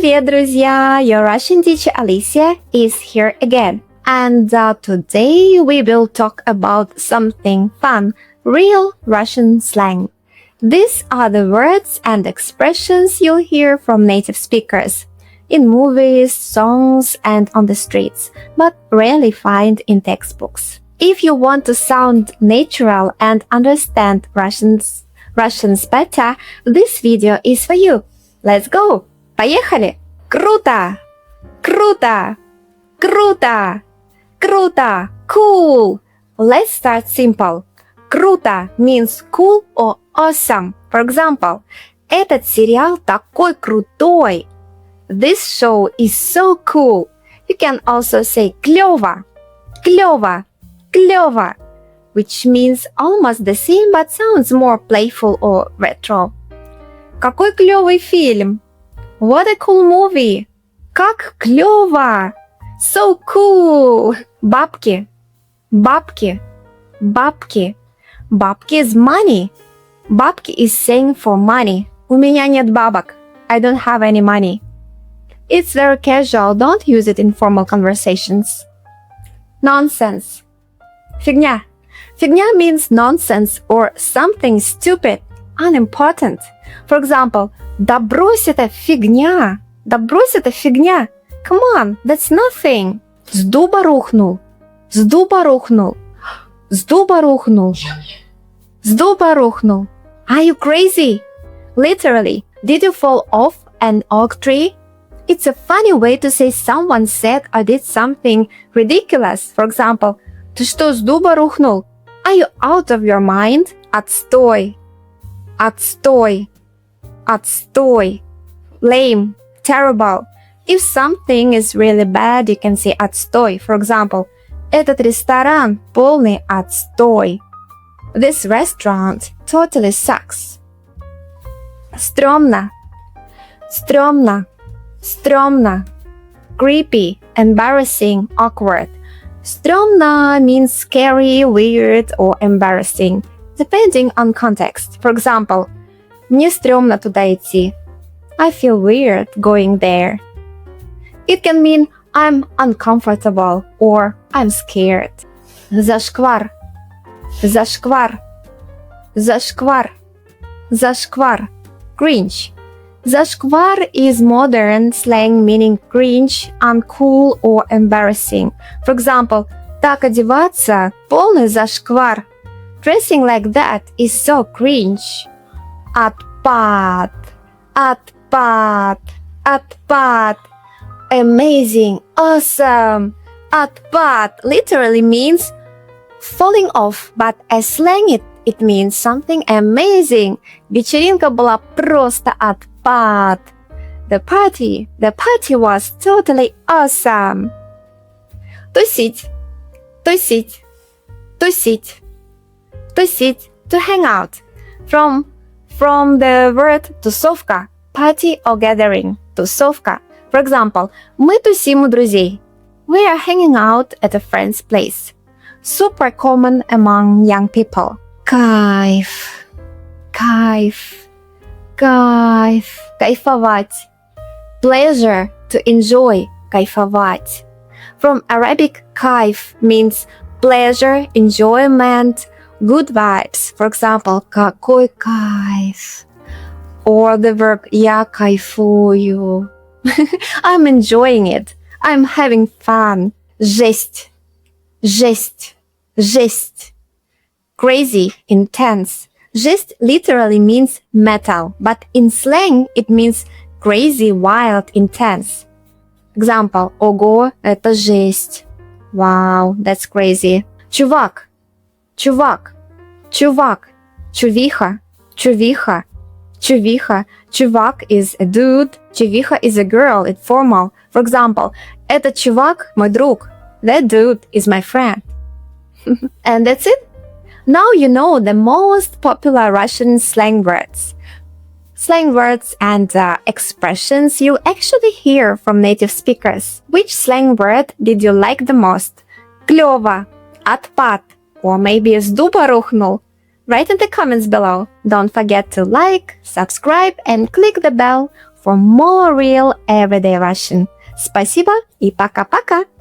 Привет, друзья! Your Russian teacher Alicia is here again. And today we will talk about something fun, real Russian slang. These are the words and expressions you'll hear from native speakers in movies, songs, and on the streets, but rarely find in textbooks. If you want to sound natural and understand Russians better, this video is for you. Let's go! Поехали! Круто! Круто! Круто! Круто! Cool! Let's start simple. Круто means cool or awesome. For example, этот сериал такой крутой. This show is so cool. You can also say клёво, клёво, клёво, which means almost the same but sounds more playful or retro. Какой клёвый фильм! What a cool movie! Как клёво! So cool! Бабки, бабки, бабки. Бабки is money. Бабки is saying for money. У меня нет бабок. I don't have any money. It's very casual. Don't use it in formal conversations. Nonsense. Фигня. Фигня means nonsense or something stupid, unimportant. For example, да брось это фигня. Да брось это фигня. Come on, that's nothing. С дуба рухнул. С дуба рухнул. С дуба рухнул. С дуба рухнул. Are you crazy? Literally, did you fall off an oak tree? It's a funny way to say someone said or did something ridiculous. For example, ты что, с дуба рухнул? Are you out of your mind? Отстой. Отстой. Отстой. Lame. Terrible. If something is really bad, you can say отстой. For example, этот ресторан полный отстой. This restaurant totally sucks. Стрёмно. Стрёмно. Стрёмно. Creepy, embarrassing, awkward. Стрёмно means scary, weird, or embarrassing, depending on context. For example, мне стрёмно туда идти. I feel weird going there. It can mean I'm uncomfortable or I'm scared. Зашквар. Зашквар. Зашквар. Зашквар. Cringe. Зашквар is modern slang meaning cringe, uncool or embarrassing. For example, так одеваться – полный зашквар. Dressing like that is so cringe. Отпад. Отпад. Отпад. Amazing. Awesome. Отпад literally means falling off, but as slang it means something amazing. Вечеринка была просто отпад. The party was totally awesome. Тусить. Тусить. Тусить. Тусить. To hang out. From the word тусовка, party or gathering. Тусовка. For example, мы тусим у друзей. We are hanging out at a friend's place. Super common among young people. Кайф. Кайф. Кайф. Кайфовать. Pleasure, to enjoy. Кайфовать. From Arabic, кайф means pleasure, enjoyment, good vibes. For example, какой кайф. Or the verb я кайфую. I'm enjoying it. I'm having fun. Жесть. Жесть. Жесть. Crazy, intense. Жесть literally means metal, but in slang it means crazy, wild, intense. Example. Ого, это жесть. Wow, that's crazy. Чувак. Чувак. Чувак. Чувиха. Чувиха. Чувиха. Чувак is a dude. Чувиха is a girl. It's formal. For example, этот чувак мой друг. That dude is my friend. And that's it. Now you know the most popular Russian slang words. Slang words and expressions you actually hear from native speakers. Which slang word did you like the most? Клёво. Отпад. Or maybe с дуба рухнул. Write in the comments below. Don't forget to like, subscribe, and click the bell for more real everyday Russian. Спасибо и пока-пока!